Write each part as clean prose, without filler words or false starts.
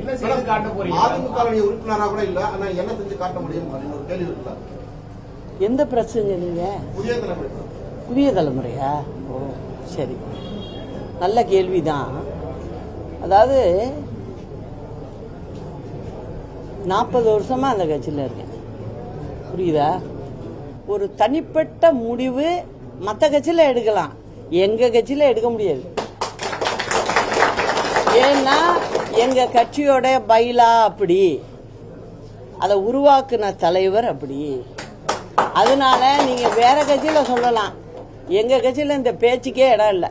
என்ன செய்து காட்ட போறீங்க? அதிமுக உறுப்பினராக கூட இல்ல, ஆனா என்ன செஞ்சு காட்ட முடியும் அப்படின்னு ஒரு கேள்வி இருக்குல்ல. எந்த பிரச்சனை நீங்க? புதிய தலைமுறை. புதிய தலைமுறையா? ஓ சரி, நல்ல கேள்விதான். அதாவது 40 வருஷமா அந்த கட்சியில் இருக்கேன், புரியுதா? ஒரு தனிப்பட்ட முடிவு மற்ற கட்சியில் எடுக்கலாம், எங்க கட்சியில் எடுக்க முடியாது. ஏன்னா எங்க கட்சியோட பைலா அப்படி, அதை உருவாக்குன தலைவர் அப்படி. அதனால நீங்க வேற கட்சியில சொல்லலாம், எங்க கட்சியில இந்த பேச்சுக்கே இடம் இல்லை.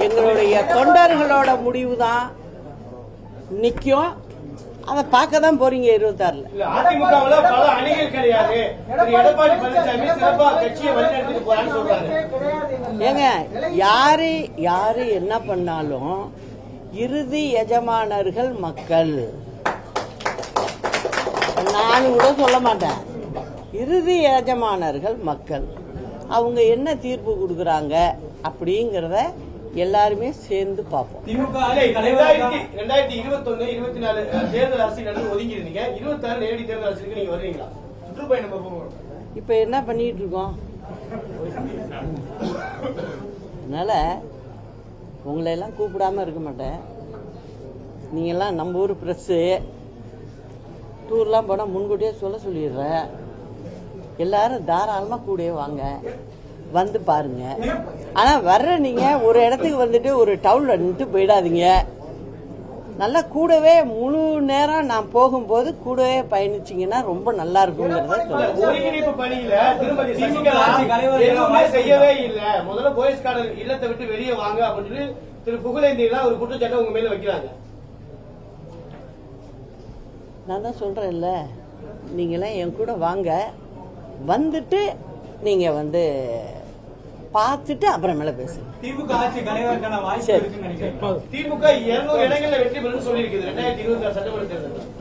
எங்களுடைய தொண்டர்களோட முடிவு தான் நிற்கும், அதை பார்க்க தான் போறீங்க 26ல. அதிமுகவுல பல அணிகள் கிடையாது, எடப்பாடி பழனிசாமி சிறப்பா கட்சியை வழிநடத்திட்டு போறான்னு சொல்றாங்க. ஏங்க, யாரு என்ன பண்ணாலும் இறுதி எஜமானர்கள் மக்கள். நான் கூட சொல்ல மாட்டேன், இறுதி எஜமானர்கள் மக்கள். அவங்க என்ன தீர்ப்பு கொடுக்குறாங்க அப்படிங்கிறத எல்லாருமே சேர்ந்து பார்ப்போம். திமுக 2021, 24 தேர்தல் அரசியல் ஒதுங்கி இருந்தீங்க, 26 நேரடி தேர்தல் அரசியலுக்கு நீங்க வருவீங்களா? சுற்றுப்பயணம் இப்ப என்ன பண்ணிட்டு இருக்கோம்? அதனால உங்களை எல்லாம் கூப்பிடாம இருக்க மாட்டேன். நீங்கெல்லாம் நம்ம ஊர் பிரஸ்ஸு, டூர்லாம் போனால் முன்கூட்டியே சொல்லிடுறேன். எல்லாரும் தாராளமாக கூடயே வாங்க, வந்து பாருங்க. ஆனால் வர்ற நீங்கள் ஒரு இடத்துக்கு வந்துட்டு ஒரு டவுனில் நின்று போயிடாதீங்க. நல்லா கூடவே முழு நேரம் நான் போகும்போது கூடவே பயணிச்சிங்கன்னா ரொம்ப நல்லா இருக்குங்கிறத சொல்லுங்க. ஒருங்கிணைப்பு பணியில திருமதி சசிகலா எதுவுமே செய்யவே இல்லை, முதல்ல போயஸ் கார்டு இல்லத்தை விட்டு வெளியே வாங்க அப்படின்னு திரு புகழேந்தியெல்லாம் ஒரு குற்றச்சாட்டை உங்க மேல வைக்கிறாங்க. நான் தான் சொல்றேன்ல, நீங்களாம் என் கூட வாங்க, வந்துட்டு நீங்க வந்து பார்த்துட்டு அப்புறமேல பேசுங்க. திமுக ஆட்சி கலைவதற்கான வாய்ப்பு இருக்குன்னு நினைக்கிறேன். திமுக 200 இடங்கள்ல வெற்றி பெறும் சொல்லியிருக்குது 2026 சட்டமன்ற தேர்தல்.